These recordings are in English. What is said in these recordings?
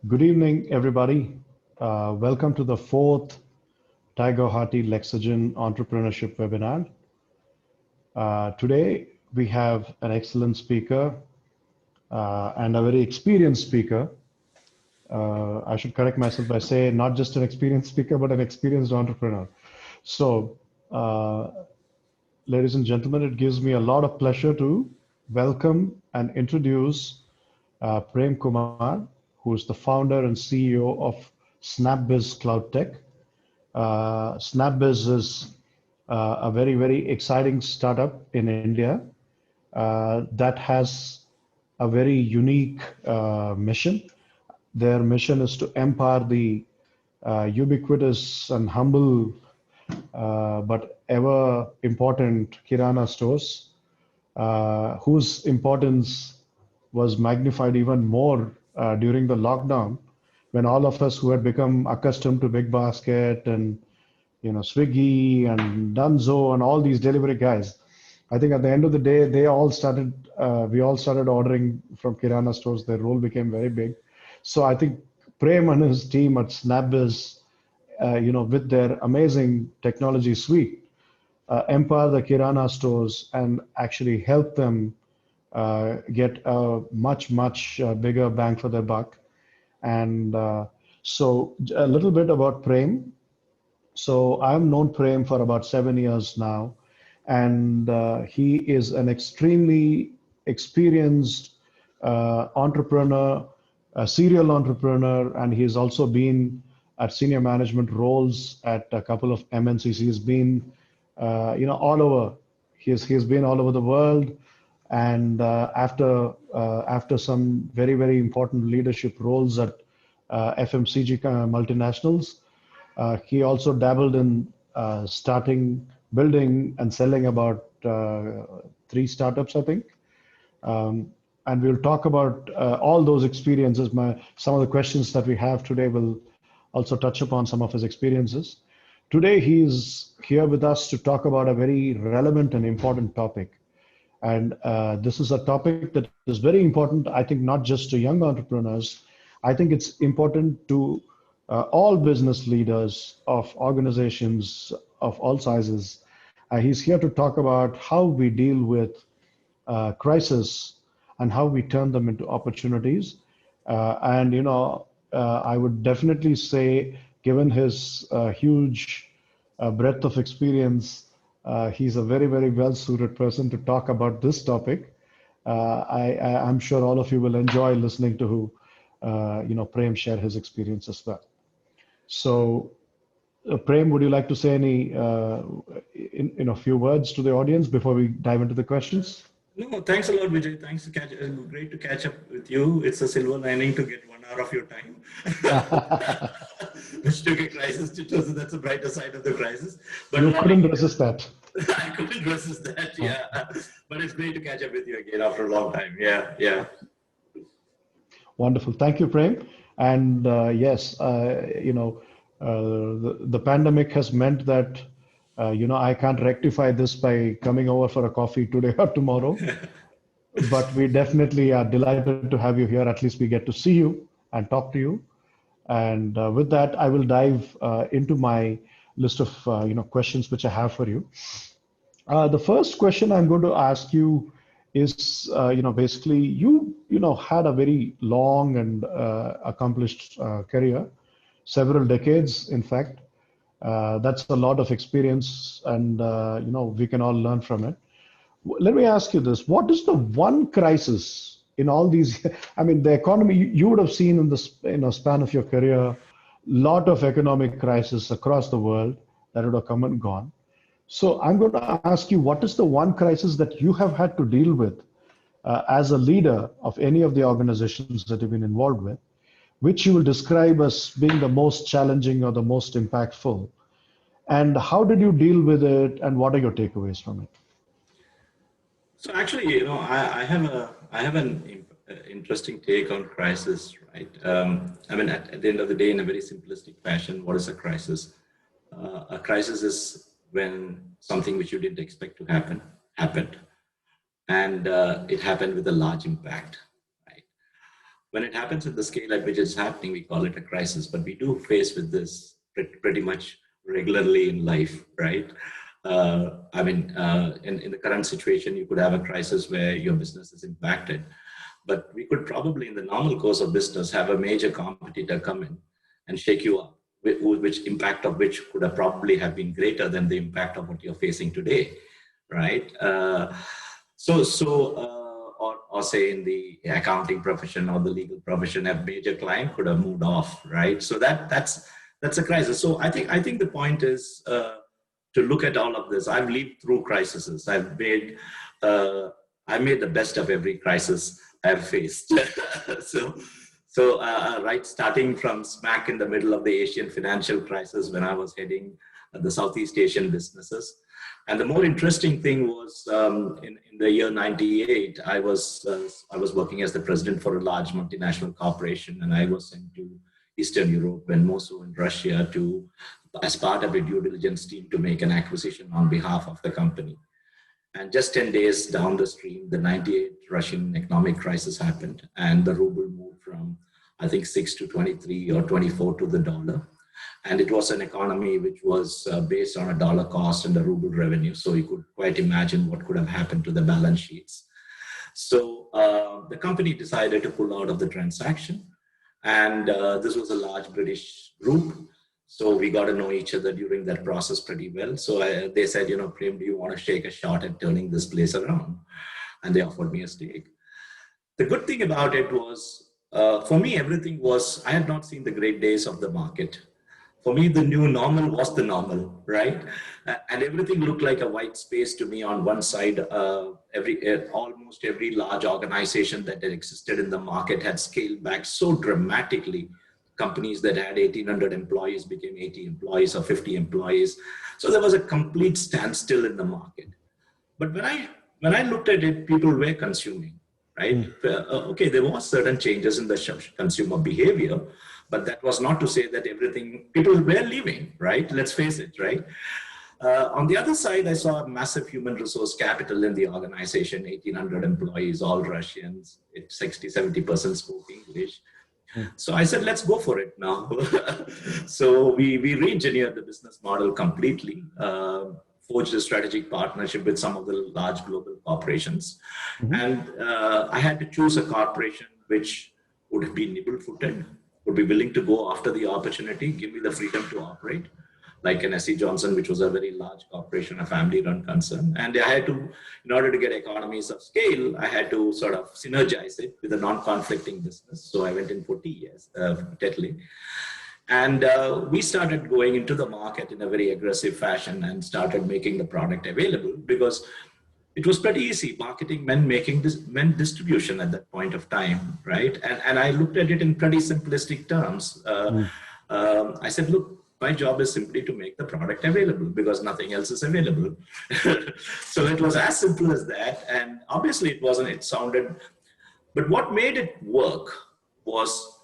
Good evening, everybody. Welcome to the fourth TiE Guwahati Lexygen Entrepreneurship webinar. Today, we have an excellent speaker and a very experienced speaker. I should correct myself by saying not just an experienced speaker, but an experienced entrepreneur. So, ladies and gentlemen, it gives me a lot of pleasure to welcome and introduce Prem Kumar, who is the founder and CEO of SnapBizz Cloud Tech. SnapBizz is a very, very exciting startup in India that has a very unique mission. Their mission is to empower the ubiquitous and humble but ever important Kirana stores, whose importance was magnified even more during the lockdown, when all of us who had become accustomed to Big Basket and Swiggy and Dunzo and all these delivery guys, I think at the end of the day, we all started ordering from Kirana stores. Their role became very big. So I think Prem and his team at SnapBizz, with their amazing technology suite, empower the Kirana stores and actually help them get a much bigger bang for their buck. And so a little bit about Prem. So I've known Prem for about 7 years now, and he is an extremely experienced entrepreneur, a serial entrepreneur, and he's also been at senior management roles at a couple of MNCs. He's been, all over. He's been all over the world, and after some very important leadership roles at FMCG multinationals. He also dabbled in starting, building, and selling about 3 startups, I think. And we'll talk about all those experiences. Some of the questions that we have today will also touch upon some of his experiences. Today, he's here with us to talk about a very relevant and important topic. And this is a topic that is very important, I think, not just to young entrepreneurs. I think it's important to all business leaders of organizations of all sizes. He's here to talk about how we deal with crisis and how we turn them into opportunities. I would definitely say, given his huge breadth of experience, he's a very well suited person to talk about this topic. I'm sure all of you will enjoy listening to Prem share his experience as well. So, Prem, would you like to say any in a few words to the audience before we dive into the questions? No, thanks a lot, Vijay. Thanks great to catch up with you. It's a silver lining to get 1 hour of your time, which took a crisis to tell. So that's the brighter side of the crisis. But you couldn't resist that. I couldn't resist that. Yeah, but it's great to catch up with you again after a long time. Yeah. Wonderful. Thank you, Prem. And yes, the pandemic has meant that, I can't rectify this by coming over for a coffee today or tomorrow. But we definitely are delighted to have you here. At least we get to see you and talk to you. And with that, I will dive into my list of questions which I have for you. The first question I'm going to ask you is, basically you had a very long and accomplished career, several decades, in fact. That's a lot of experience, and we can all learn from it. Let me ask you this: what is the one crisis in all these? I mean, the economy. You would have seen in the span of your career, lot of economic crisis across the world that would have come and gone. So I'm going to ask you, what is the one crisis that you have had to deal with as a leader of any of the organizations that you've been involved with, which you will describe as being the most challenging or the most impactful? And how did you deal with it, and what are your takeaways from it? So actually, I have an interesting take on crisis, right? I mean, at the end of the day, in a very simplistic fashion, what is a crisis? A crisis is when something which you didn't expect to happen happened, and it happened with a large impact, right? when it happens at the scale at which it's happening, we call it a crisis, but we do face with this pretty much regularly in life, right? In the current situation, you could have a crisis where your business is impacted, but we could probably, in the normal course of business, have a major competitor come in and shake you up, which impact of which could have probably have been greater than the impact of what you're facing today, right? Or say in the accounting profession or the legal profession, a major client could have moved off, right? So that's a crisis. So I think the point is to look at all of this. I've lived through crises. I made the best of every crisis I've faced. Right, starting from smack in the middle of the Asian financial crisis when I was heading the Southeast Asian businesses. And the more interesting thing was in the year 98, I was working as the president for a large multinational corporation, and I was sent to Eastern Europe and more so in Russia as part of a due diligence team to make an acquisition on behalf of the company. And just 10 days down the stream, the 98 Russian economic crisis happened, and the ruble moved from, I think, 6 to 23 or 24 to the dollar. And it was an economy which was based on a dollar cost and a ruble revenue. So you could quite imagine what could have happened to the balance sheets. So the company decided to pull out of the transaction. And this was a large British group. So we got to know each other during that process pretty well. So they said, Prem, do you want to shake a shot at turning this place around? And they offered me a stake. The good thing about it was, for me, everything was, I had not seen the great days of the market. For me, the new normal was the normal, right? And everything looked like a white space to me on one side. Almost every large organization that had existed in the market had scaled back so dramatically. Companies that had 1,800 employees became 80 employees or 50 employees. So there was a complete standstill in the market. But when I looked at it, people were consuming, right? Okay, there was certain changes in the consumer behavior, but that was not to say that people were leaving, right? Let's face it, right? On the other side, I saw a massive human resource capital in the organization, 1,800 employees, all Russians, 60-70% spoke English. So I said, let's go for it now. So we re-engineered the business model completely, forged a strategic partnership with some of the large global corporations. And I had to choose a corporation which would be nimble-footed, would be willing to go after the opportunity, give me the freedom to operate, like an S.C. Johnson, which was a very large corporation, a family-run concern. And I had to, in order to get economies of scale, I had to sort of synergize it with a non-conflicting business. So I went in for TiE. And we started going into the market in a very aggressive fashion and started making the product available because it was pretty easy. Marketing meant distribution at that point of time, right? And I looked at it in pretty simplistic terms. I said, look, my job is simply to make the product available because nothing else is available. So it was as simple as that. And obviously it sounded, but what made it work was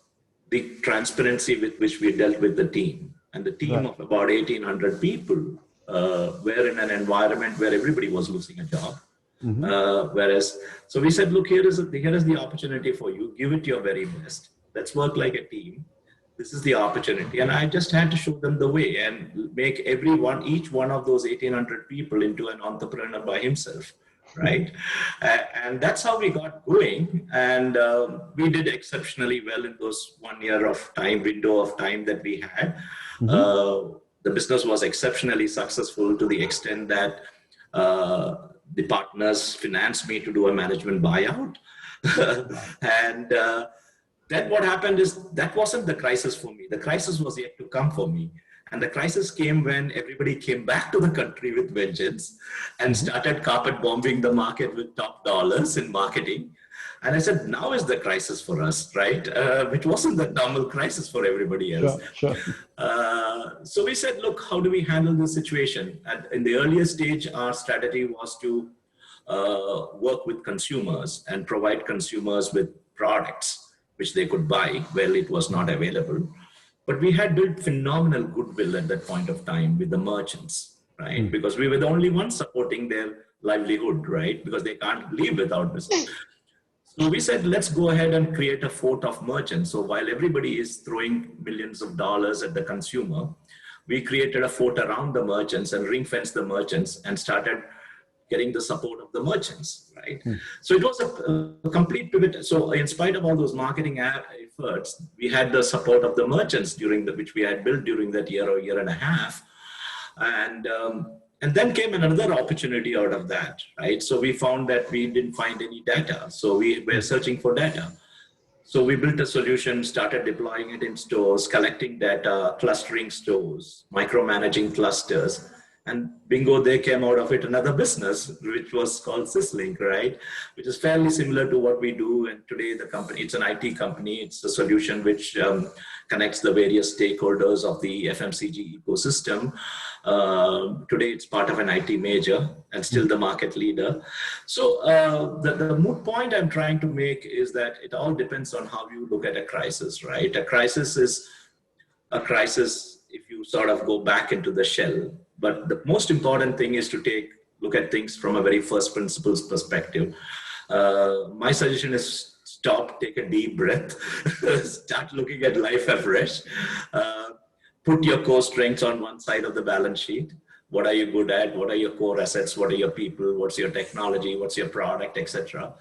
the transparency with which we dealt with the team. And the team of about 1,800 people were in an environment where everybody was losing a job. So we said, look, here is the opportunity for you. Give it your very best. Let's work like a team. This is the opportunity. And I just had to show them the way and make each one of those 1,800 people into an entrepreneur by himself, right? And that's how we got going. And we did exceptionally well in those 1 year of time, window of time that we had. The business was exceptionally successful to the extent that the partners financed me to do a management buyout. And then what happened is that wasn't the crisis for me. The crisis was yet to come for me. And the crisis came when everybody came back to the country with vengeance and started carpet bombing the market with top dollars in marketing. And I said, now is the crisis for us, right? Which wasn't the normal crisis for everybody else. Sure. So we said, look, how do we handle this situation? And in the earlier stage, our strategy was to work with consumers and provide consumers with products which they could buy while it was not available. But we had built phenomenal goodwill at that point of time with the merchants, right? Because we were the only ones supporting their livelihood, right? Because they can't live without business. So we said, let's go ahead and create a fort of merchants. So while everybody is throwing millions of dollars at the consumer, we created a fort around the merchants and ring fenced the merchants and started getting the support of the merchants, right? So it was a complete pivot. So in spite of all those marketing efforts, we had the support of the merchants which we had built during that year or year and a half. And then came another opportunity out of that, right? So we found that we didn't find any data. So we were searching for data. So we built a solution, started deploying it in stores, collecting data, clustering stores, micromanaging clusters. And bingo, they came out of it another business, which was called Syslink, right? Which is fairly similar to what we do. And today the company, it's an IT company. It's a solution which connects the various stakeholders of the FMCG ecosystem. Today it's part of an IT major and still the market leader. So the moot point I'm trying to make is that it all depends on how you look at a crisis, right? A crisis is a crisis if you sort of go back into the shell. But the most important thing is to look at things from a very first principles perspective. My suggestion is stop, take a deep breath, start looking at life afresh. Put your core strengths on one side of the balance sheet. What are you good at? What are your core assets? What are your people? What's your technology? What's your product, etc.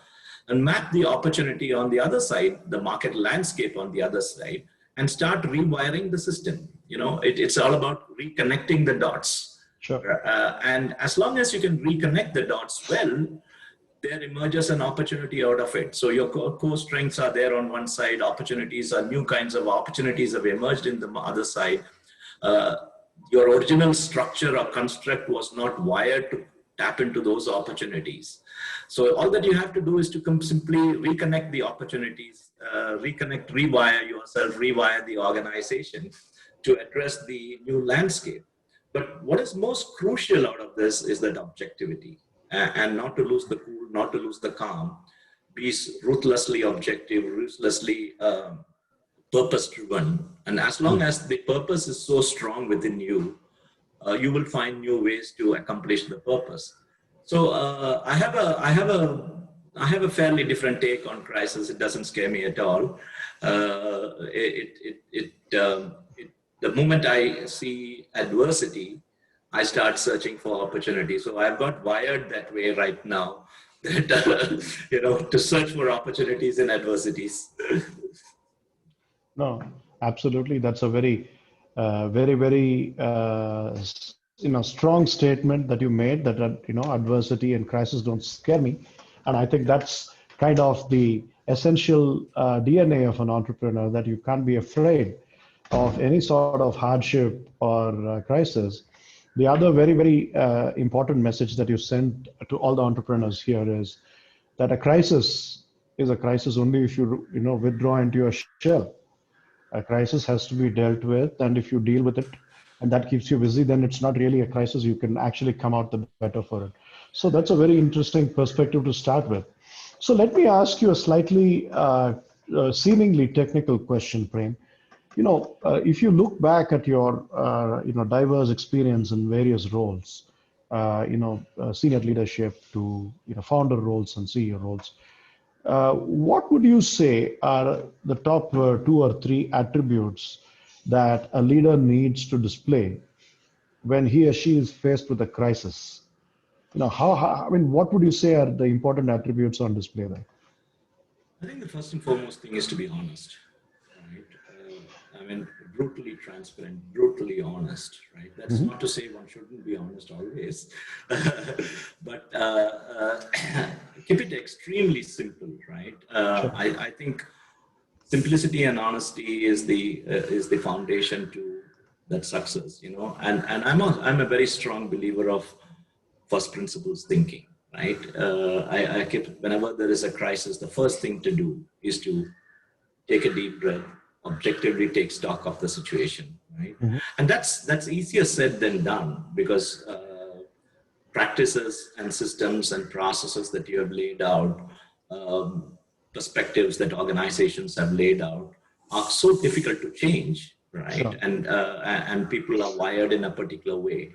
And map the opportunity on the other side, the market landscape on the other side, and start rewiring the system. It's all about reconnecting the dots. Sure. And as long as you can reconnect the dots well, there emerges an opportunity out of it. So your core strengths are there on one side, new kinds of opportunities have emerged in the other side. Your original structure or construct was not wired to tap into those opportunities. So all that you have to do is to simply reconnect the opportunities, rewire yourself, rewire the organization to address the new landscape. But what is most crucial out of this is that objectivity, and not to lose the cool, not to lose the calm, be ruthlessly objective, ruthlessly purpose-driven. And as long as the purpose is so strong within you, you will find new ways to accomplish the purpose. So I have a fairly different take on crisis. It doesn't scare me at all. The moment I see adversity, I start searching for opportunity. So I've got wired that way right now, that to search for opportunities in adversities. No, absolutely. That's a very, very strong statement that you made, that adversity and crisis don't scare me. And I think that's kind of the essential DNA of an entrepreneur, that you can't be afraid of any sort of hardship or crisis. The other very, very important message that you send to all the entrepreneurs here is that a crisis is a crisis only if you withdraw into your shell. A crisis has to be dealt with, and if you deal with it and that keeps you busy, then it's not really a crisis. You can actually come out the better for it. So that's a very interesting perspective to start with. So let me ask you a slightly seemingly technical question, Prem. If you look back at your diverse experience in various roles, senior leadership to founder roles and CEO roles, what would you say are the top 2 or 3 attributes that a leader needs to display when he or she is faced with a crisis? What would you say are the important attributes on display there? I think the first and foremost thing is to be honest, right? Brutally transparent, brutally honest, right? That's not to say one shouldn't be honest always, but keep it extremely simple, right? Sure. I think simplicity and honesty is the foundation to that success, and I'm a very strong believer of first principles thinking, right? I keep, whenever there is a crisis, the first thing to do is to take a deep breath, objectively take stock of the situation, right? And that's easier said than done, because practices and systems and processes that you have laid out, perspectives that organizations have laid out, are so difficult to change, right? Sure. And people are wired in a particular way.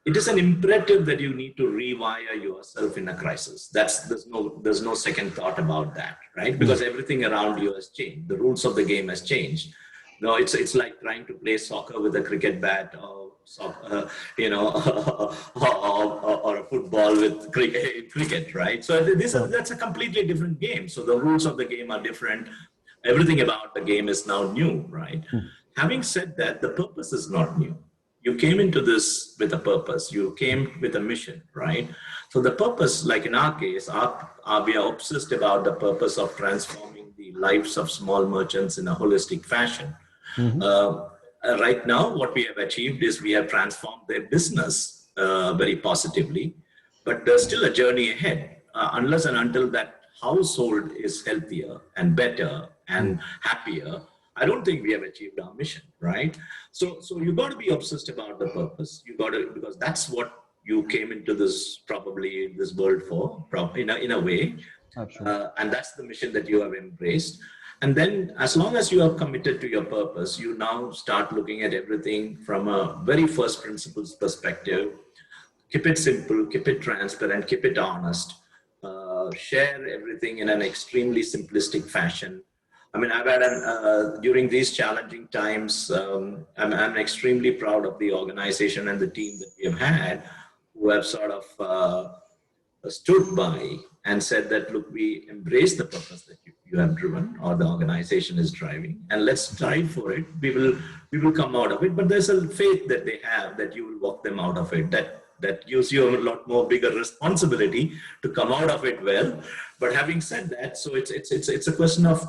it is an imperative that you need to rewire yourself in a crisis. There's no second thought about that, right? Because everything around you has changed. The rules of the game has changed. No, it's like trying to play soccer with a cricket bat, or soccer, or a football with cricket, right? So that's a completely different game. So the rules of the game are different. Everything about the game is now new, right? Having said that, the purpose is not new. You came into this with a purpose. You came with a mission, right? So the purpose, like in our case, we are obsessed about the purpose of transforming the lives of small merchants in a holistic fashion. Right now, what we have achieved is we have transformed their business very positively, but there's still a journey ahead. Unless and until that household is healthier and better and happier, I don't think we have achieved our mission, right? So you got to be obsessed about the purpose. You got to, because that's what you came into this world for, in a way. And that's the mission that you have embraced. And then as long as you are committed to your purpose, you now start looking at everything from a very first principles perspective. Keep it simple, keep it transparent, keep it honest. Share everything in an extremely simplistic fashion. I mean, I've had during these challenging times, I'm extremely proud of the organization and the team that we have had, who have sort of stood by and said that, look, we embrace the purpose that you have driven, or the organization is driving, and let's strive for it. We will come out of it. But there's a faith that they have that you will walk them out of it. That gives you a lot more bigger responsibility to come out of it well. But having said that, so it's a question of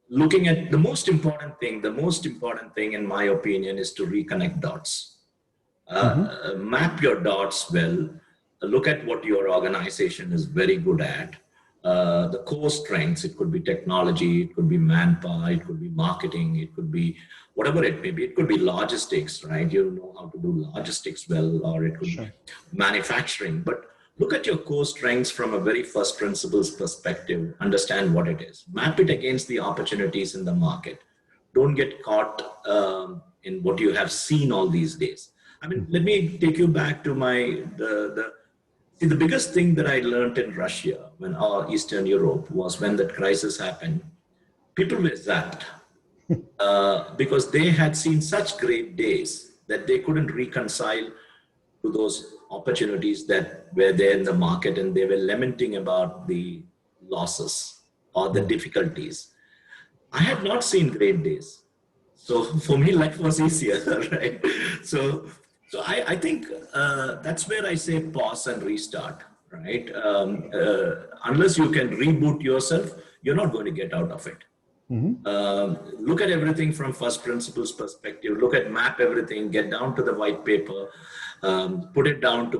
looking at the most important thing. The most important thing, in my opinion, is to reconnect dots. Map your dots well. Look at what your organization is very good at. The core strengths, it could be technology, it could be manpower, it could be marketing, it could be whatever it may be. It could be logistics, right? You know how to do logistics well, or it could be manufacturing. But look at your core strengths from a very first principles perspective. Understand what it is. Map it against the opportunities in the market. Don't get caught in what you have seen all these days. I mean, let me take you back to the biggest thing that I learned in Russia, or Eastern Europe, was when that crisis happened, people were zapped because they had seen such great days that they couldn't reconcile to those opportunities that were there in the market, and they were lamenting about the losses or the difficulties. I had not seen great days. So for me, life was easier, right? So I think that's where I say pause and restart, right? Unless you can reboot yourself, you're not going to get out of it. Look at everything from first principles perspective. Map everything, get down to the white paper, put it down to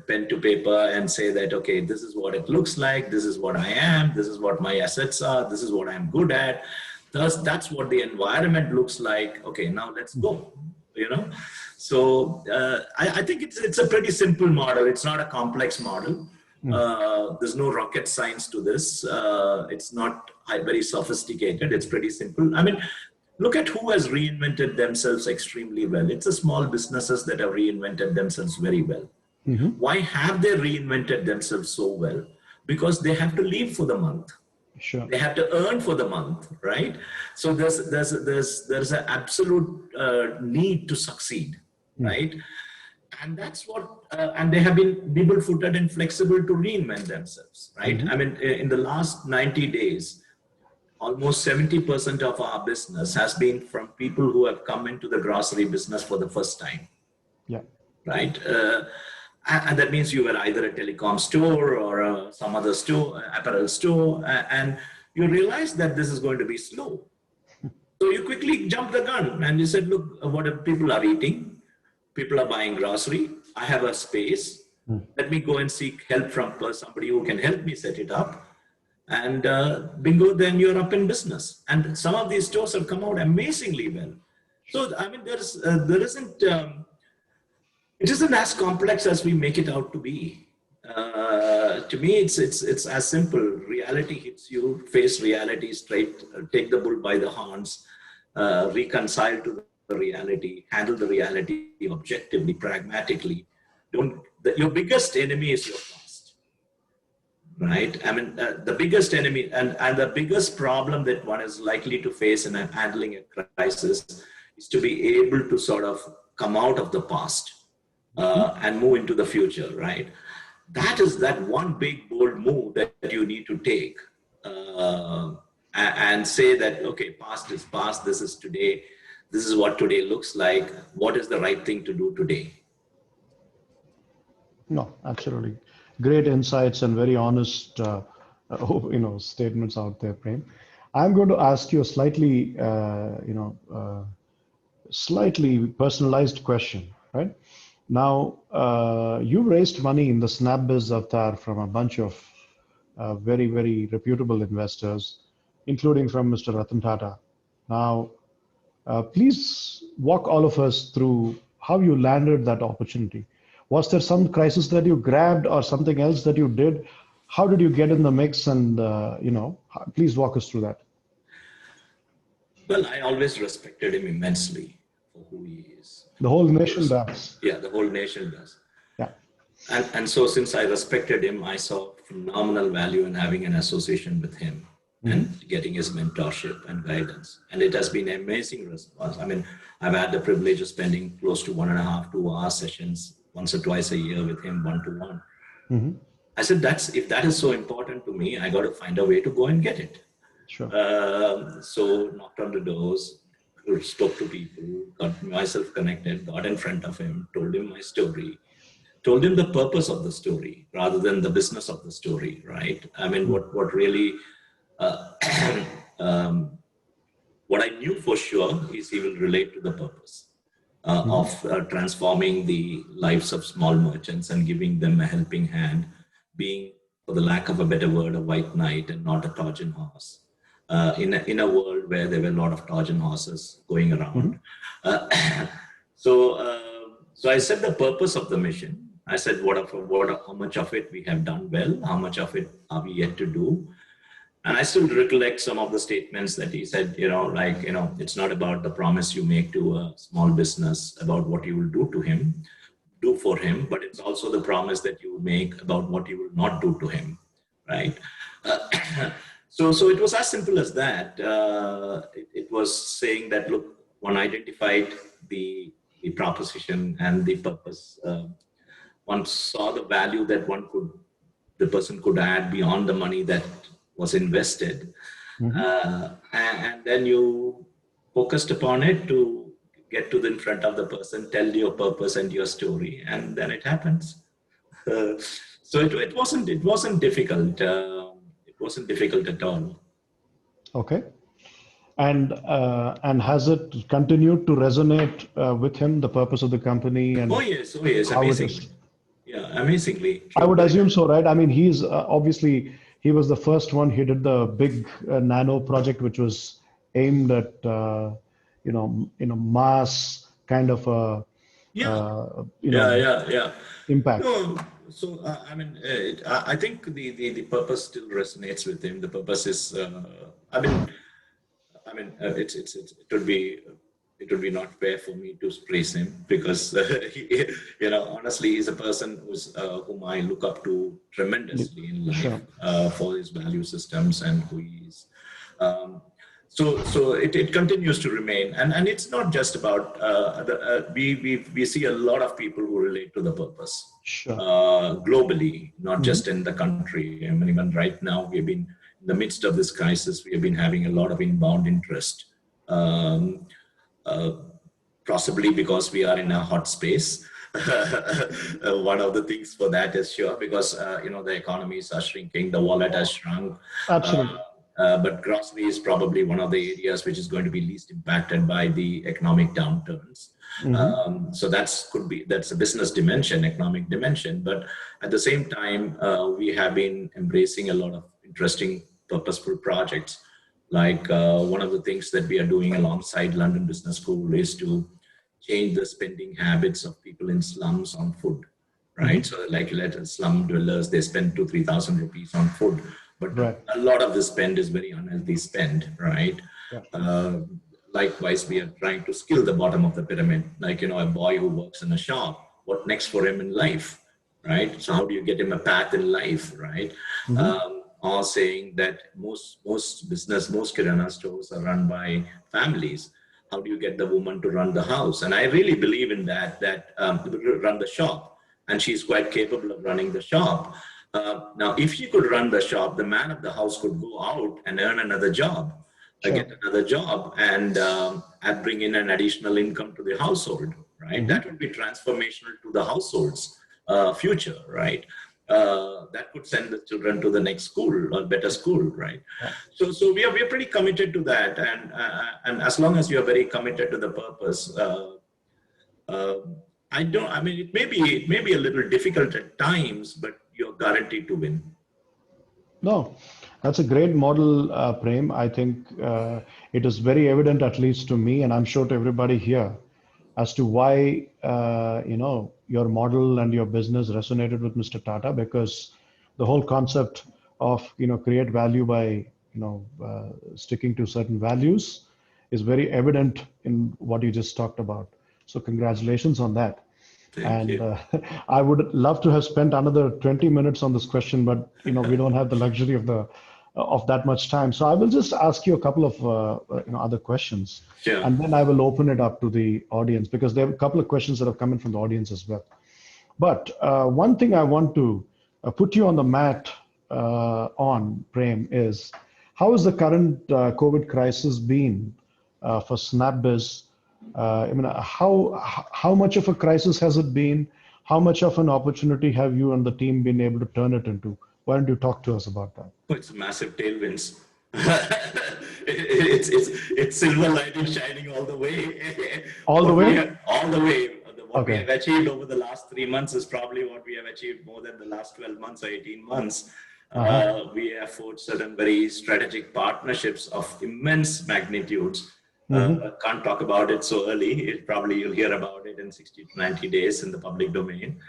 pen to paper, and say that, okay, this is what it looks like. This is what I am. This is what my assets are. This is what I'm good at. Thus, that's what the environment looks like. Okay, now let's go. So I think it's a pretty simple model. It's not a complex model. There's no rocket science to this. It's not very sophisticated. It's pretty simple. I mean, look at who has reinvented themselves extremely well. It's the small businesses that have reinvented themselves very well. Why have they reinvented themselves so well? Because they have to live for the month. Sure. They have to earn for the month, right? So there's an absolute need to succeed, right? And that's what, and they have been nimble-footed and flexible to reinvent themselves, right? I mean, in the last 90 days, almost 70% of our business has been from people who have come into the grocery business for the first time. Yeah. Right? And that means you were either a telecom store or some other store, apparel store, and you realize that this is going to be slow. So you quickly jumped the gun and you said, look, what people are eating, people are buying grocery, I have a space, let me go and seek help from somebody who can help me set it up. And bingo, then you're up in business. And some of these stores have come out amazingly well. So, I mean, it isn't as complex as we make it out to be. To me, it's as simple. Reality hits you, face reality straight, take the bull by the horns, reconcile to the reality, handle the reality objectively, pragmatically. Your biggest enemy is your past, right? I mean, the biggest enemy and the biggest problem that one is likely to face in handling a crisis is to be able to sort of come out of the past and move into the future, right? That is that one big bold move that you need to take and say that, okay, past is past, this is today, this is what today looks like, what is the right thing to do today? No, absolutely. Great insights and very honest, statements out there, Prem. I'm going to ask you a slightly personalized question, right? Now, you raised money in the SnapBizz avatar from a bunch of very, very reputable investors, including from Mr. Ratan Tata. Now, please walk all of us through how you landed that opportunity. Was there some crisis that you grabbed or something else that you did? How did you get in the mix? And, please walk us through that. Well, I always respected him immensely for who he is. The whole nation does. Yeah, the whole nation does. Yeah. And so since I respected him, I saw phenomenal value in having an association with him and getting his mentorship and guidance. And it has been an amazing response. I mean, I've had the privilege of spending close to 1.5 to 2 hour sessions once or twice a year with him, one-to-one. I said, if that is so important to me, I got to find a way to go and get it. Sure. So knocked on the doors, spoke to people, got myself connected, got in front of him, told him my story, told him the purpose of the story rather than the business of the story, right? I mean, what really, what I knew for sure is he will relate to the purpose of transforming the lives of small merchants and giving them a helping hand, being, for the lack of a better word, a white knight and not a Trojan horse. In a world where there were a lot of Trojan horses going around. So I said the purpose of the mission. I said how much of it we have done well, how much of it are we yet to do. And I still recollect some of the statements that he said, it's not about the promise you make to a small business about what you will do for him, but it's also the promise that you make about what you will not do to him, right? So it was as simple as that. It was saying that, look, one identified the proposition and the purpose. One saw the value that the person could add beyond the money that was invested. And then you focused upon it to get to the in front of the person, tell your purpose and your story, and then it happens. So it wasn't difficult. It wasn't difficult at all. Okay. And has it continued to resonate with him, the purpose of the company? And oh yes, amazingly. Yeah, amazingly. I would assume so, right? I mean, he's obviously, he was the first one. He did the big nano project, which was aimed at, mass kind of impact. No, so I mean, I think the purpose still resonates with him. The purpose is, it would be not fair for me to praise him because honestly, he's a person whom I look up to tremendously in life for his value systems and who he is. So it continues to remain, and it's not just about we see a lot of people who relate to the purpose globally, not just in the country. I mean, even right now, we've been in the midst of this crisis. We have been having a lot of inbound interest, possibly because we are in a hot space. One of the things for that is because the economies are shrinking, the wallet has shrunk. Absolutely. But grocery is probably one of the areas which is going to be least impacted by the economic downturns. So that's a business dimension, economic dimension. But at the same time, we have been embracing a lot of interesting, purposeful projects. Like one of the things that we are doing alongside London Business School is to change the spending habits of people in slums on food, right? So like slum dwellers, they spend 2,000-3,000 rupees on food. But a lot of the spend is very unhealthy spend, right? A likewise, we are trying to skill the bottom of the pyramid. Like, a boy who works in a shop, what next for him in life, right? So how do you get him a path in life, right? Or saying that most kirana stores are run by families. How do you get the woman to run the house? And I really believe in that run the shop, and she's quite capable of running the shop. Now, if she could run the shop, the man of the house could go out and earn another job, get another job, and bring in an additional income to the household, right? That would be transformational to the household's future, right? That could send the children to the next school or better school, right? So we are pretty committed to that, and as long as you are very committed to the purpose, it may be a little difficult at times, but you're guaranteed to win. No, that's a great model, Prem. I think it is very evident, at least to me, and I'm sure to everybody here, as to why your model and your business resonated with Mr. Tata, because the whole concept of create value by sticking to certain values is very evident in what you just talked about. So congratulations on that. Thank you. I would love to have spent another 20 minutes on this question, but we don't have the luxury of that much time. So I will just ask you a couple of other questions, and then I will open it up to the audience, because there are a couple of questions that have come in from the audience as well. But one thing I want to put you on the mat on, Prem, is how has the current COVID crisis been for SnapBizz? How much of a crisis has it been? How much of an opportunity have you and the team been able to turn it into? Why don't you talk to us about that? Oh, it's massive tailwinds. it's silver lining shining all the way. All the way? All the way. What we have achieved over the last 3 months is probably what we have achieved more than the last 12 months or 18 months. We have forged certain very strategic partnerships of immense magnitudes. I can't talk about it so early. Probably you'll hear about it in 60 to 90 days in the public domain.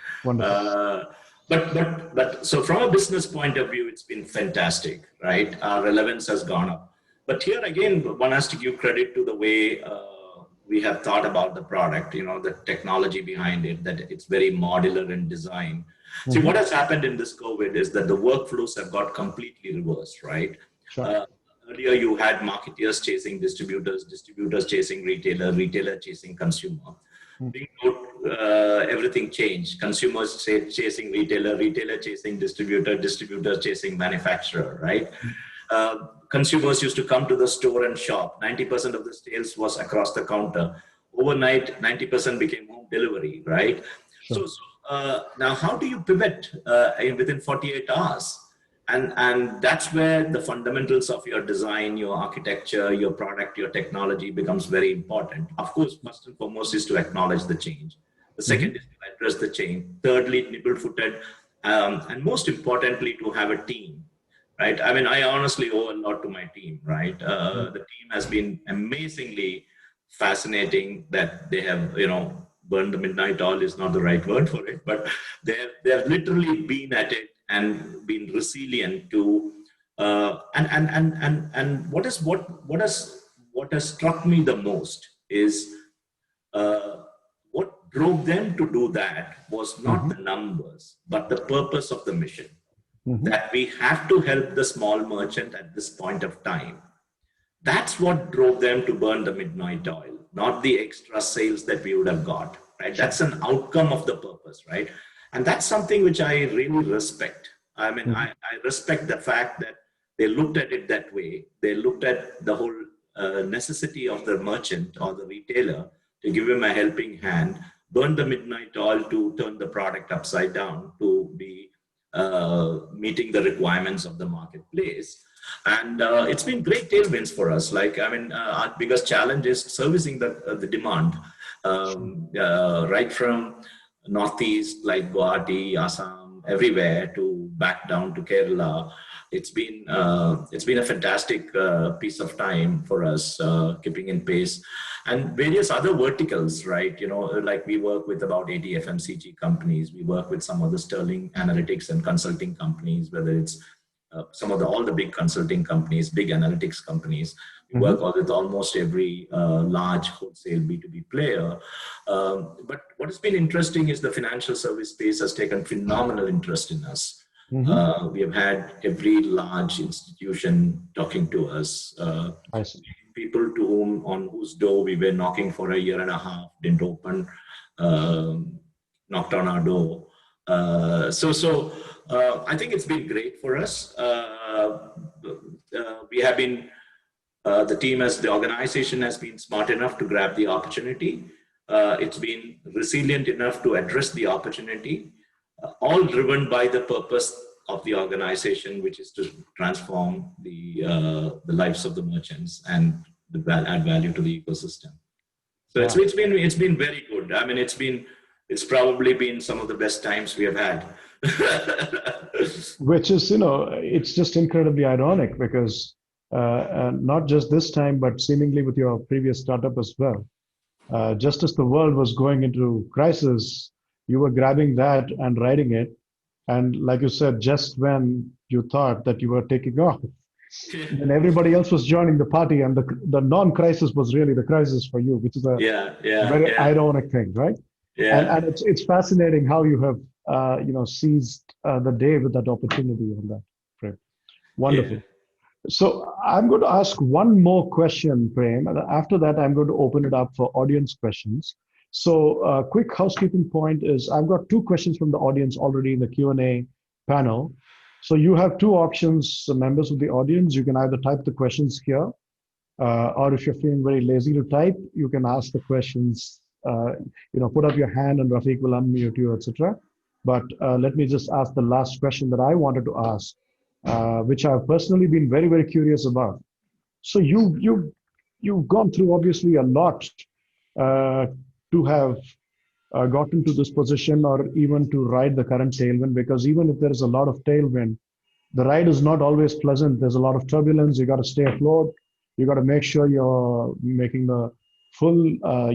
But so from a business point of view, it's been fantastic, right? Our relevance has gone up. But here again, one has to give credit to the way we have thought about the product, the technology behind it, that it's very modular in design. See, what has happened in this COVID is that the workflows have got completely reversed, right? Earlier, you had marketeers chasing distributors, distributors chasing retailer, retailer chasing consumer. Everything changed. Consumers chasing retailer, retailer chasing distributor, distributor chasing manufacturer, right? Consumers used to come to the store and shop. 90% of the sales was across the counter. Overnight, 90% became home delivery, right? So now how do you pivot within 48 hours? And that's where the fundamentals of your design, your architecture, your product, your technology becomes very important. Of course, first and foremost is to acknowledge the change. The second is to address the change. Thirdly, nimble-footed, and most importantly, to have a team, right? I mean, I honestly owe a lot to my team, right? The team has been amazingly fascinating. That they have, burned the midnight oil is not the right word for it, but they have literally been at it and been resilient to and what has struck me the most is what drove them to do that was not the numbers, but the purpose of the mission. That we have to help the small merchant at this point of time. That's what drove them to burn the midnight oil, not the extra sales that we would have got, right? That's an outcome of the purpose, right? And that's something which I really respect. I mean, I respect the fact that they looked at it that way. They looked at the whole necessity of the merchant or the retailer to give him a helping hand, burn the midnight oil to turn the product upside down to be meeting the requirements of the marketplace. And it's been great tailwinds for us. Like, I mean, our biggest challenge is servicing the demand, right from Northeast, like Guwahati, Assam, everywhere, to back down to Kerala. It's been a fantastic piece of time for us, keeping in pace, and various other verticals, right? Like we work with about 80 FMCG companies. We work with some of the sterling analytics and consulting companies, whether it's all the big consulting companies, big analytics companies. We work with almost every large wholesale B2B player. But what has been interesting is the financial service space has taken phenomenal interest in us. We have had every large institution talking to us. I see. People on whose door we were knocking for a year and a half didn't open, knocked on our door. So I think it's been great for us. We have been, the organization has been smart enough to grab the opportunity. It's been resilient enough to address the opportunity, all driven by the purpose of the organization, which is to transform the lives of the merchants and add value to the ecosystem. So it's been very good. I mean, it's probably been some of the best times we have had. Which is, it's just incredibly ironic because not just this time, but seemingly with your previous startup as well. Just as the world was going into crisis, you were grabbing that and riding it. And like you said, just when you thought that you were taking off, and everybody else was joining the party, and the non-crisis was really the crisis for you, which is a very ironic thing, right? Yeah. And it's fascinating how you have seized the day with that opportunity on that, Prem. Wonderful. Yeah. So I'm going to ask one more question, Prem. And after that, I'm going to open it up for audience questions. So quick housekeeping point is I've got two questions from the audience already in the Q&A panel. So you have two options, members of the audience. You can either type the questions here, or if you're feeling very lazy to type, you can ask the questions, put up your hand and Rafiq will unmute you, etc. But let me just ask the last question that I wanted to ask, which I've personally been very, very curious about. So you've gone through obviously a lot to have gotten to this position, or even to ride the current tailwind, because even if there is a lot of tailwind, the ride is not always pleasant. There's a lot of turbulence. You got to stay afloat. You got to make sure you're making the full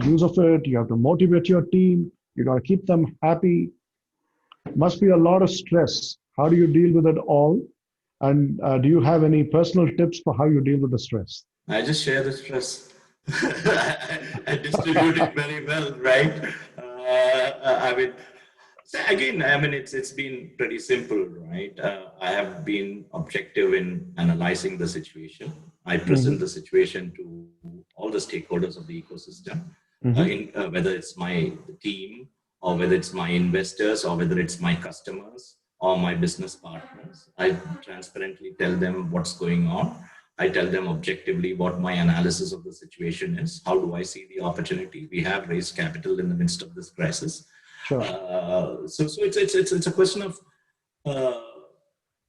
use of it. You have to motivate your team. You got to keep them happy. Must be a lot of stress. How do you deal with it all? And do you have any personal tips for how you deal with the stress? I just share the stress. I distribute it very well, right? It's been pretty simple, right? I have been objective in analyzing the situation. I present the situation to all the stakeholders of the ecosystem, whether it's my team, or whether it's my investors, or whether it's my customers or my business partners. I transparently tell them what's going on. I tell them objectively what my analysis of the situation is. How do I see the opportunity? We have raised capital in the midst of this crisis. Sure. So it's a question of,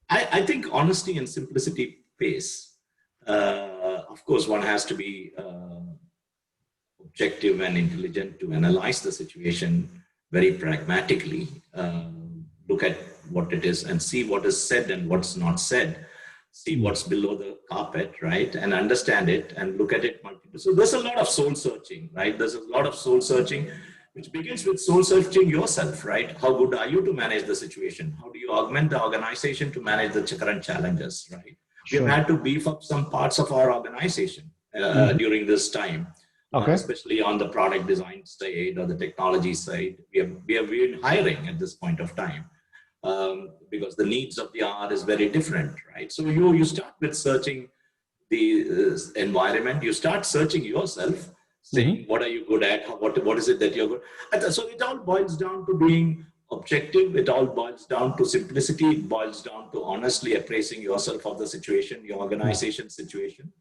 I think honesty and simplicity pays. Of course, one has to be objective and intelligent to analyze the situation very pragmatically, look at what it is and see what is said and what's not said, see what's below the carpet, right? And understand it and look at it multiple. So there's a lot of soul searching, right? There's a lot of soul searching, which begins with soul searching yourself, right? How good are you to manage the situation? How do you augment the organization to manage the current challenges, right? Sure. We've had to beef up some parts of our organization during this time. Okay. Especially on the product design side or the technology side, we have been hiring at this point of time because the needs of the hour is very different, right? So you start with searching the environment, you start searching yourself, saying what are you good at, what is it that you're good at. So it all boils down to being objective, it all boils down to simplicity, it boils down to honestly appraising yourself of the situation, your organization situation.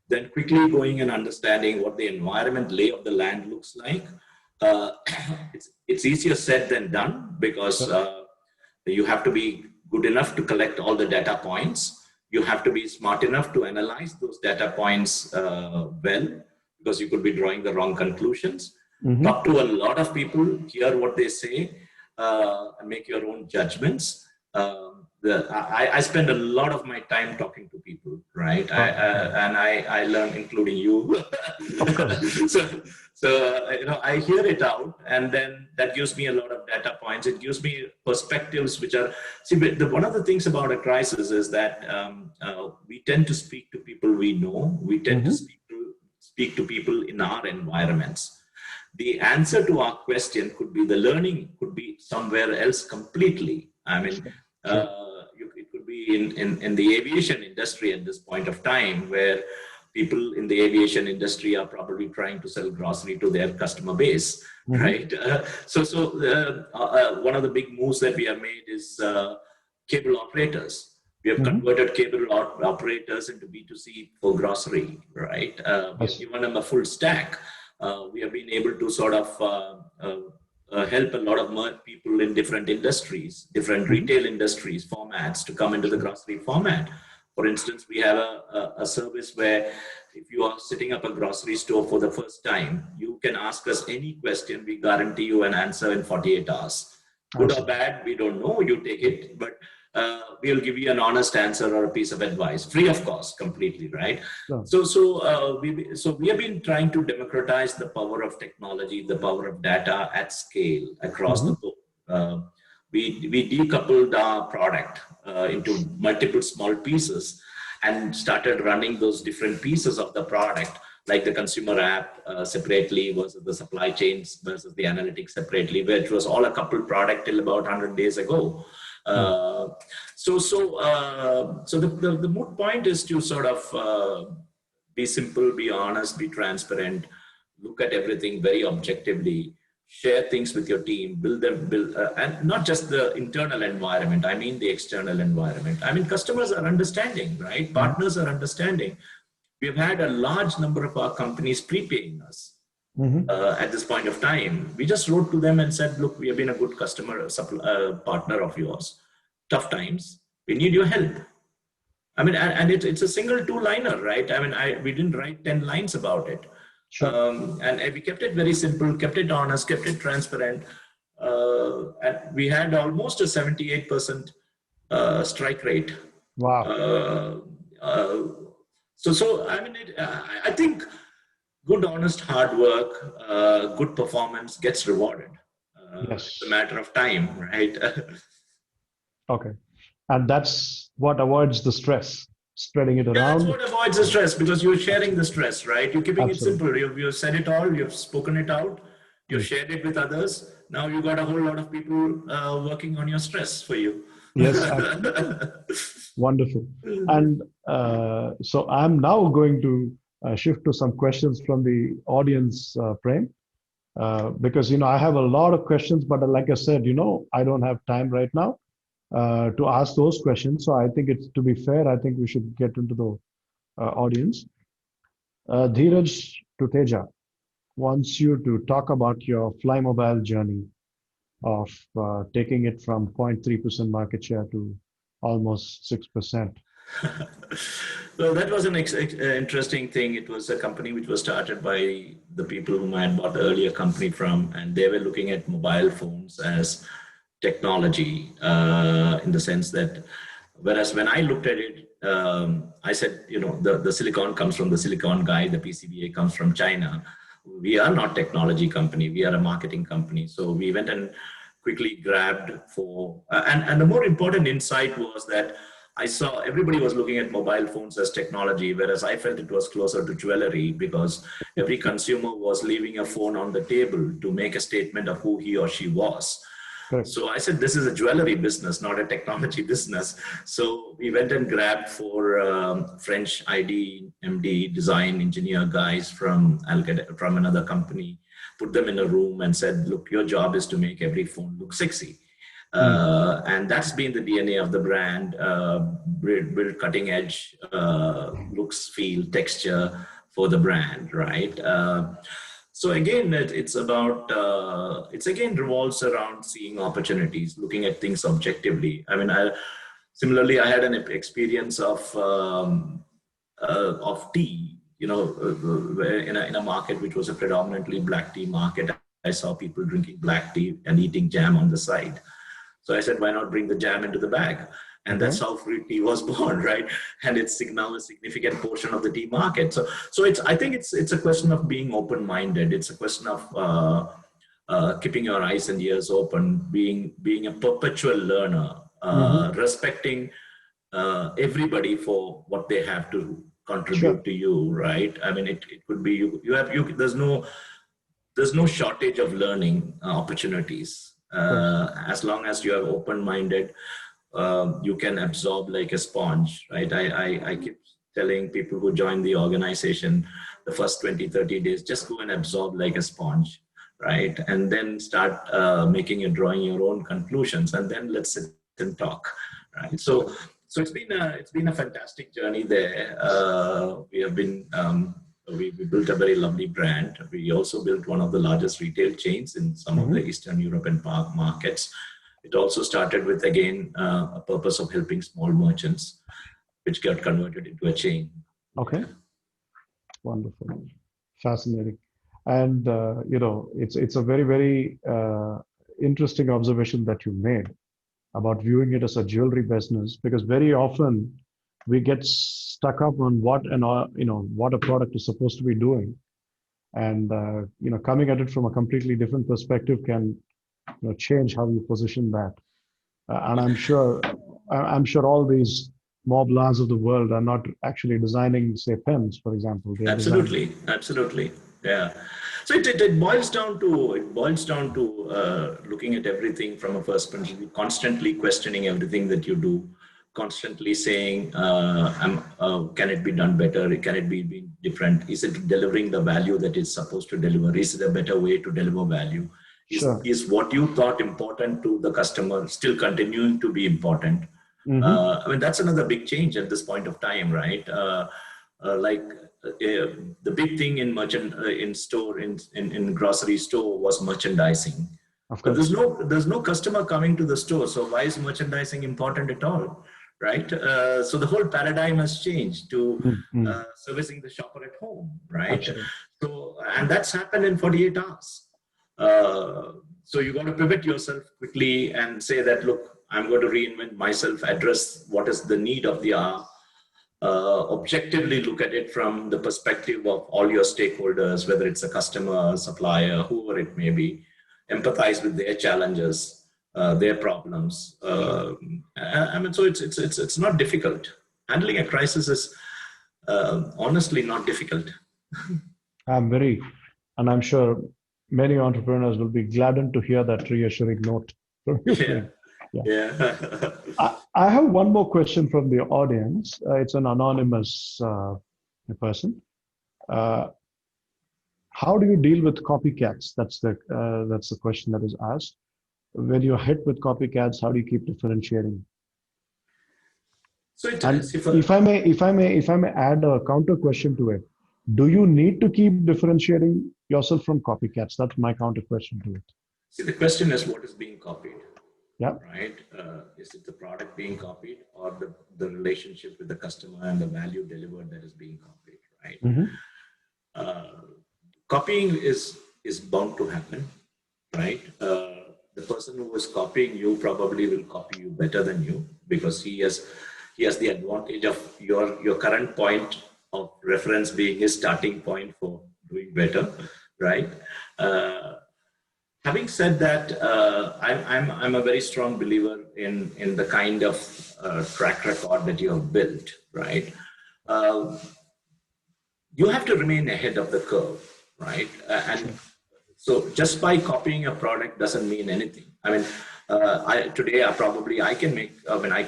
Then quickly going and understanding what the environment lay of the land looks like. It's easier said than done because you have to be good enough to collect all the data points. You have to be smart enough to analyze those data points well, because you could be drawing the wrong conclusions. Talk to a lot of people, hear what they say, and make your own judgments. I spend a lot of my time talking to people. right? Wow. I learn, including you. Of course. So I hear it out, and then that gives me a lot of data points. It gives me perspectives, which are one of the things about a crisis is that we tend to speak to people we know. We tend to Hmm. speak to people in our environments. The answer to our question could be the learning could be somewhere else completely. I mean, Sure. Sure. it could be in the aviation industry at this point of time, where people in the aviation industry are probably trying to sell grocery to their customer base, Hmm. right? One of the big moves that we have made is cable operators. We have Hmm. converted cable operators into B2C for grocery, right? We have Yes. given them a full stack. We have been able to sort of help a lot of people in different industries, different Hmm. retail industries, formats to come into the Sure. grocery format. For instance, we have a service where if you are setting up a grocery store for the first time, you can ask us any question. We guarantee you an answer in 48 hours. I Good or see. bad, we don't know. You take it, but we'll give you an honest answer or a piece of advice, free of cost, completely, right? Sure. We have been trying to democratize the power of technology, the power of data at scale across the Hmm. board. Uh, we decoupled our product into multiple small pieces and started running those different pieces of the product, like the consumer app separately versus the supply chains versus the analytics separately, which was all a coupled product till about 100 days ago. Hmm. The moot point is to sort of be simple, be honest, be transparent, look at everything very objectively, share things with your team, and not just the internal environment. I mean the external environment. I mean customers are understanding, right? Hmm. Partners are understanding. We've had a large number of our companies prepaying us Hmm. at this point of time. We just wrote to them and said, look, we have been a good customer partner of yours. Tough times, we need your help. I mean, and it's a single two-liner, right? I mean, we didn't write 10 lines about it. Sure. And we kept it very simple, kept it honest, kept it transparent. And we had almost a 78% strike rate. Wow. Uh, uh, I mean, I think good, honest, hard work, good performance gets rewarded. It's a Yes. matter of time, right? Okay. And that's what avoids the stress, spreading it Yeah, that's around. what avoids the stress because you're sharing Absolutely. the stress, right? You're keeping it Absolutely. simple. You've said it all, you've spoken it out, you've Mm. shared it with others. Now you've got a whole lot of people working on your stress for you. Yes, absolutely. Wonderful. And so I'm now going to shift to some questions from the audience, Prem, because I have a lot of questions, but like I said, I don't have time right now to ask those questions. So I think it's to be fair, I think we should get into the audience. Dheeraj Tuteja wants you to talk about your Flymobile journey of taking it from 0.3% market share to almost 6%. Well, that was an interesting thing. It was a company which was started by the people whom I had bought the earlier company from, and they were looking at mobile phones as technology in the sense that, whereas when I looked at it, I said, the silicon comes from the silicon guy, the PCBA comes from China. We are not technology company. We are a marketing company. So we went and quickly grabbed and the more important insight was that I saw everybody was looking at mobile phones as technology, whereas I felt it was closer to jewelry because every consumer was leaving a phone on the table to make a statement of who he or she was. Correct. So I said, this is a jewelry business, not a technology business. So we went and grabbed four French ID, MD, design engineer guys from another company, put them in a room and said, look, your job is to make every phone look sexy. Mm. And that's been the DNA of the brand, build cutting edge looks, feel, texture for the brand, right? So again, it's again revolves around seeing opportunities, looking at things objectively. I mean, similarly, I had an experience of tea, where in a market which was a predominantly black tea market. I saw people drinking black tea and eating jam on the side. So I said, why not bring the jam into the bag? And Okay. that's how free tea was born, right? And it's now a significant portion of the tea market. So I think it's a question of being open-minded. It's a question of keeping your eyes and ears open, being a perpetual learner, respecting everybody for what they have to Sure. contribute to you, right? I mean, it could be there's no shortage of learning opportunities. Of course. As long as you are open-minded, you can absorb like a sponge, right? I keep telling people who join the organization, the first 20, 30 days, just go and absorb like a sponge, right? And then start drawing your own conclusions, and then let's sit and talk, right? So it's been a fantastic journey there. We have been we built a very lovely brand. We also built one of the largest retail chains in some of the Eastern European markets. It also started with, again, a purpose of helping small merchants, which got converted into a chain. Okay. Wonderful. Fascinating. And, it's a very, very interesting observation that you made about viewing it as a jewelry business, because very often we get stuck up on what a product is supposed to be doing. And, coming at it from a completely different perspective can, change how you position that. And I'm sure all these mob lars of the world are not actually designing, say, pens, for example. They are designing. Absolutely, yeah. So it boils down to looking at everything from a first principle, constantly questioning everything that you do, constantly saying, can it be done better? Can it be different? Is it delivering the value that it's supposed to deliver? Is it a better way to deliver value? Sure. Is what you thought important to the customer still continuing to be important? I mean, that's another big change at this point of time, right? The big thing in grocery store was merchandising. Of But course. there's no customer coming to the store, so why is merchandising important at all, right? So the whole paradigm has changed to servicing the shopper at home, right? Absolutely. So, and that's happened in 48 hours. So you got to pivot yourself quickly and say that, look, I'm going to reinvent myself, address what is the need of the hour, objectively look at it from the perspective of all your stakeholders, whether it's a customer, supplier, whoever it may be, empathize with their challenges, their problems. I mean, so it's not difficult. Handling a crisis is honestly not difficult. And I'm sure many entrepreneurs will be gladdened to hear that reassuring note from you. Yeah. I have one more question from the audience. It's an anonymous person. How do you deal with copycats? That's the question that is asked. When you're hit with copycats, how do you keep differentiating? So if I may add a counter question to it, do you need to keep differentiating yourself from copycats? That's my counter question to it. See, the question is, what is being copied? Yeah. Right? Is it the product being copied, or the relationship with the customer and the value delivered that is being copied, right? Copying is bound to happen, right? The person who is copying you probably will copy you better than you, because he has the advantage of your current point of reference being his starting point for doing better, right? Having said that, I'm a very strong believer in the kind of track record that you have built, right? You have to remain ahead of the curve, right? And so just by copying a product doesn't mean anything. I mean, I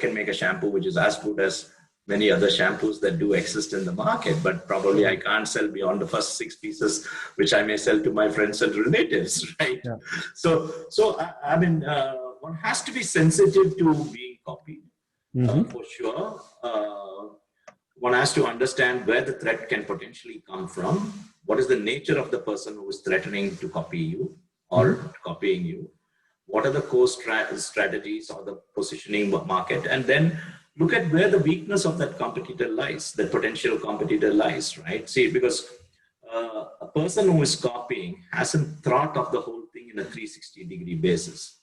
can make a shampoo which is as good as many other shampoos that do exist in the market, but probably I can't sell beyond the first 6 pieces, which I may sell to my friends and relatives, right? Yeah. So I mean, one has to be sensitive to being copied, for sure. One has to understand where the threat can potentially come from. What is the nature of the person who is threatening to copy you or copying you? What are the core strategies or the positioning market? And then look at where the weakness of that competitor lies, that potential competitor lies, right? See, because a person who is copying hasn't thought of the whole thing in a 360-degree basis,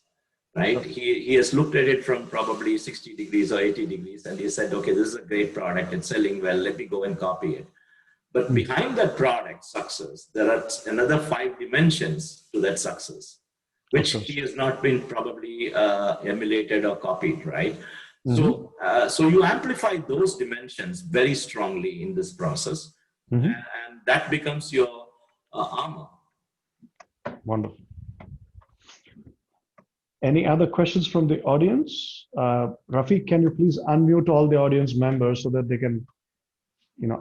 right? Okay. He has looked at it from probably 60 degrees or 80 degrees, and he said, okay, this is a great product. It's selling well. Let me go and copy it. But behind that product success, there are another 5 dimensions to that success, Of which course. he has not been probably emulated or copied, right? Mm-hmm. So you amplify those dimensions very strongly in this process, Mm-hmm. and that becomes your armor. Wonderful. Any other questions from the audience? Rafiq, can you please unmute all the audience members so that they can,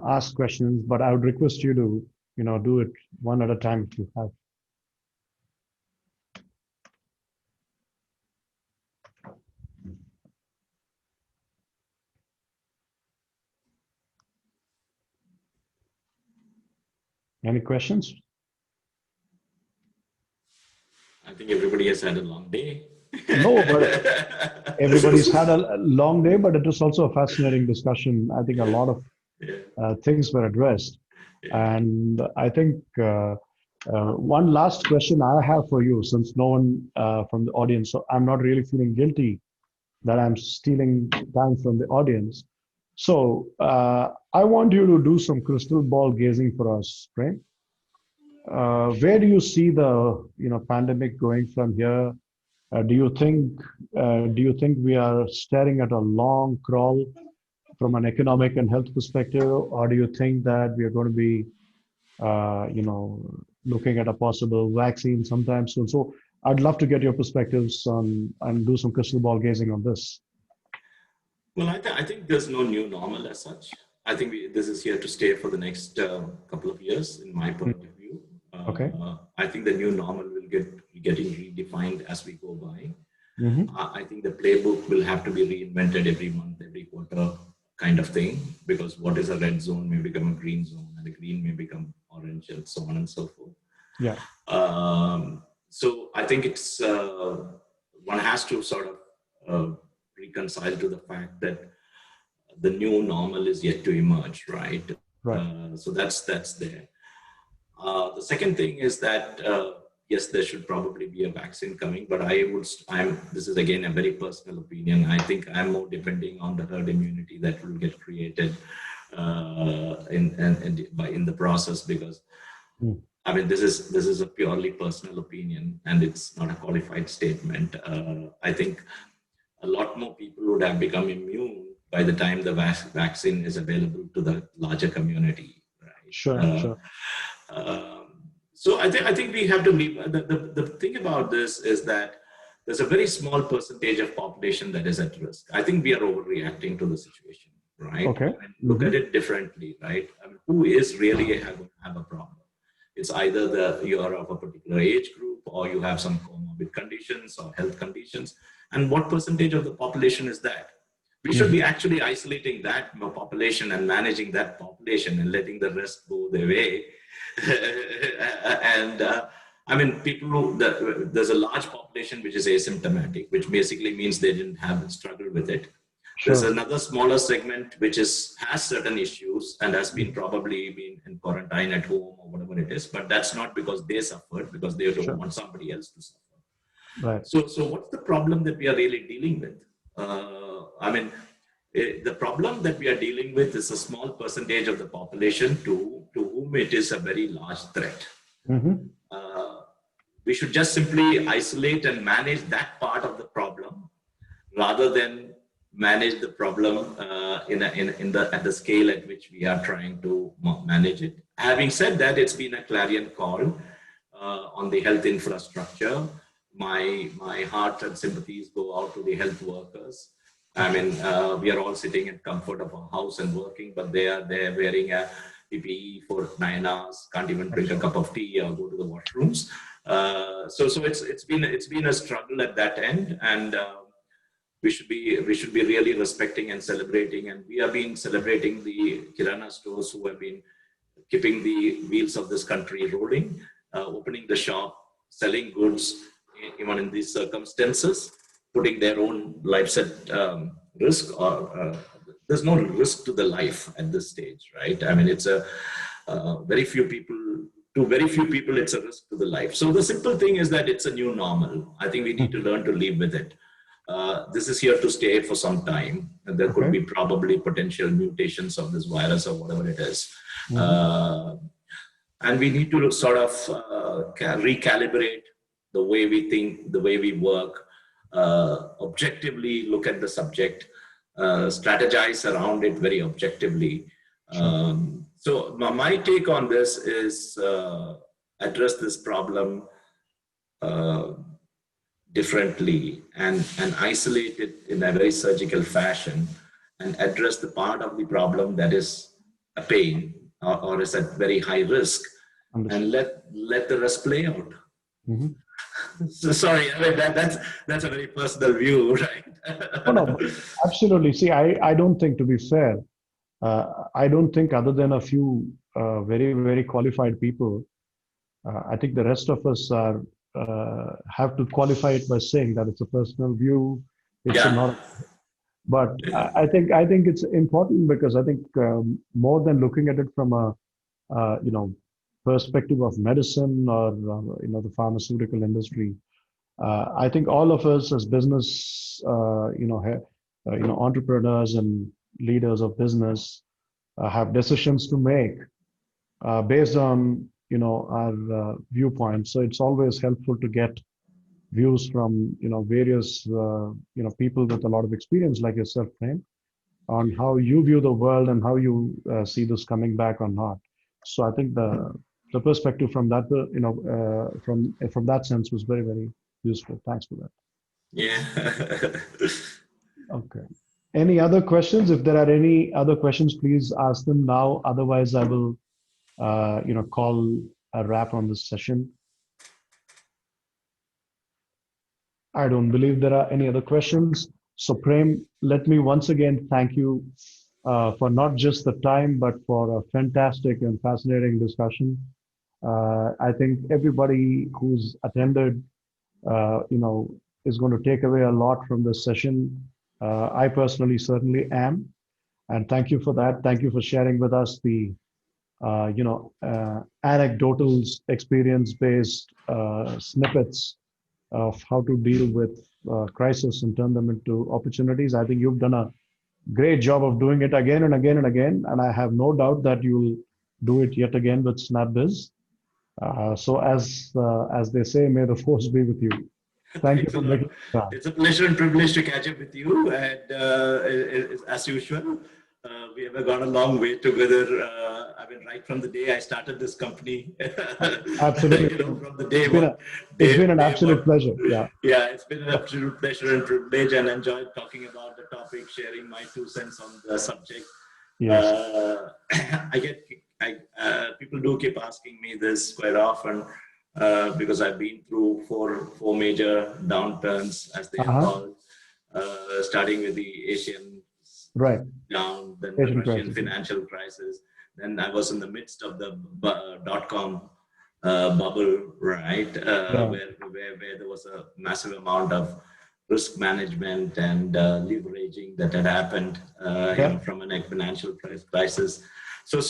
ask questions? But I would request you to, do it one at a time if you have. Any questions? I think everybody has had a long day. No, but everybody's had a long day, but it was also a fascinating discussion. I think a lot of Yeah, things were addressed. yeah. And I think one last question I have for you, since no one from the audience, so I'm not really feeling guilty that I'm stealing time from the audience. So I want you to do some crystal ball gazing for us, Prem. Where do you see the pandemic going from here? Do you think we are staring at a long crawl from an economic and health perspective, or do you think that we are going to be looking at a possible vaccine sometime soon? So I'd love to get your perspectives on and do some crystal ball gazing on this. Well, I think there's no new normal as such. I think this is here to stay for the next couple of years, in my point of view. Okay. I think the new normal will getting redefined as we go by. Mm-hmm. I think the playbook will have to be reinvented every month, every quarter, kind of thing, because what is a red zone may become a green zone, and the green may become orange, and so on and so forth. Yeah. So I think it's one has to sort of reconcile to the fact that the new normal is yet to emerge, right? Right. So that's there. The second thing is that yes, there should probably be a vaccine coming, but this is again a very personal opinion. I think I'm more depending on the herd immunity that will get created in the process, because I mean, this is a purely personal opinion, and it's not a qualified statement. I think a lot more people would have become immune by the time the vaccine is available to the larger community, right? Sure. So I think we have to leave. The thing about this is that there's a very small percentage of population that is at risk. I think we are overreacting to the situation, right? Okay. I mean, look at it differently, right? I mean, who is really going to have a problem? It's either you're of a particular age group, or you have some comorbid conditions or health conditions. And what percentage of the population is that? We should be actually isolating that population and managing that population and letting the rest go their way. And I mean, there's a large population which is asymptomatic, which basically means they didn't have struggle with it. There's another smaller segment which has certain issues and has probably been in quarantine at home or whatever it is, but that's not because they suffered, because they don't want somebody else to suffer. Right. So what's the problem that we are really dealing with? I mean, the problem that we are dealing with is a small percentage of the population to whom it is a very large threat. We should just simply isolate and manage that part of the problem, rather than manage the problem at the scale at which we are trying to manage it. Having said that, it's been a clarion call on the health infrastructure. My heart and sympathies go out to the health workers. I mean, we are all sitting in comfort of our house and working, but they're wearing a PPE for 9 hours, can't even drink a cup of tea or go to the washrooms. So it's been a struggle at that end, and we should be really respecting and celebrating. And we have been celebrating the Kirana stores who have been keeping the wheels of this country rolling, opening the shop, selling goods, even in these circumstances, putting their own lives at risk. Or there's no risk to the life at this stage, right? I mean, it's very few people to very few people, it's a risk to the life. So the simple thing is that it's a new normal. I think we need to learn to live with it. This is here to stay for some time. And there could be probably potential mutations of this virus or whatever it is. And we need to sort of recalibrate the way we think, the way we work, objectively look at the subject, strategize around it very objectively. So my take on this is address this problem differently and isolate it in a very surgical fashion and address the part of the problem that is a pain or is at very high risk. And let the rest play out. So sorry, I mean, that's a very personal view, right? No, absolutely. See, I don't think, to be fair, I don't think other than a few very, very qualified people, I think the rest of us are have to qualify it by saying that it's a personal view. It's not. But I think it's important because I think more than looking at it from a perspective of medicine or the pharmaceutical industry, I think all of us as business entrepreneurs and leaders of business have decisions to make based on our viewpoints. So it's always helpful to get views from various people with a lot of experience like yourself, Prem, on how you view the world and how you see this coming back or not. So I think the perspective from that from that sense was very, very useful. Thanks for that. Yeah. Okay. Any other questions? If there are any other questions, please ask them now. Otherwise, I will call a wrap on this session. I don't believe there are any other questions. So Prem, let me once again thank you for not just the time, but for a fantastic and fascinating discussion. I think everybody who's attended, is going to take away a lot from this session. I personally certainly am. And thank you for that. Thank you for sharing with us the, anecdotal experience-based snippets of how to deal with crisis and turn them into opportunities. I think you've done a great job of doing it again and again and again. And I have no doubt that you'll do it yet again with SnapBizz. So as they say, may the force be with you. Thank you for making it. It's a pleasure and privilege to catch up with you. And as usual, we have gone a long way together. I mean, right from the day I started this company. Absolutely. From the day it's been an absolute pleasure. Yeah. Yeah, it's been an absolute pleasure and privilege, and enjoyed talking about the topic, sharing my 2 cents on the subject. Yes. People do keep asking me this quite often because I've been through four major downturns, as they are called, starting with the Asian down, then the Russian financial crisis. Then I was in the midst of the .com bubble, right? Where there was a massive amount of risk management and leveraging that had happened from an financial crisis. So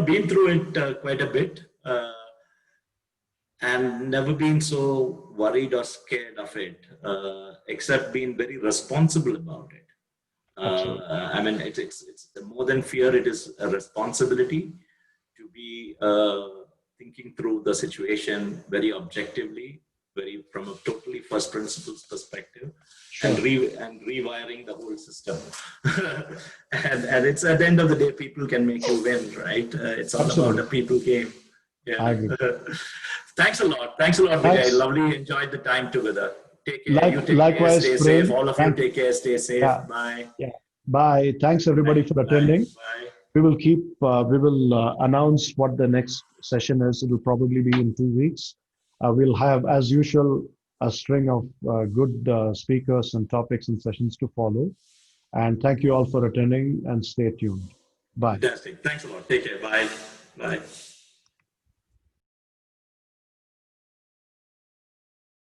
been through it quite a bit, and never been so worried or scared of it, except being very responsible about it. I mean, it's more than fear. It is a responsibility to be thinking through the situation very objectively, from a totally first principles perspective, and rewiring the whole system. and it's at the end of the day, people can make you win, right? It's all about a people game. Yeah. I agree. Thanks a lot, Vijay. Lovely, enjoyed the time together. Take care. You take likewise, care, stay safe. All of you take care, stay safe. Bye. Yeah. Bye. Thanks everybody for attending. Bye. We will announce what the next session is. It will probably be in 2 weeks. We'll have, as usual, a string of good speakers and topics and sessions to follow. And thank you all for attending, and stay tuned. Bye. Fantastic. Thanks a lot. Take care. Bye. Bye.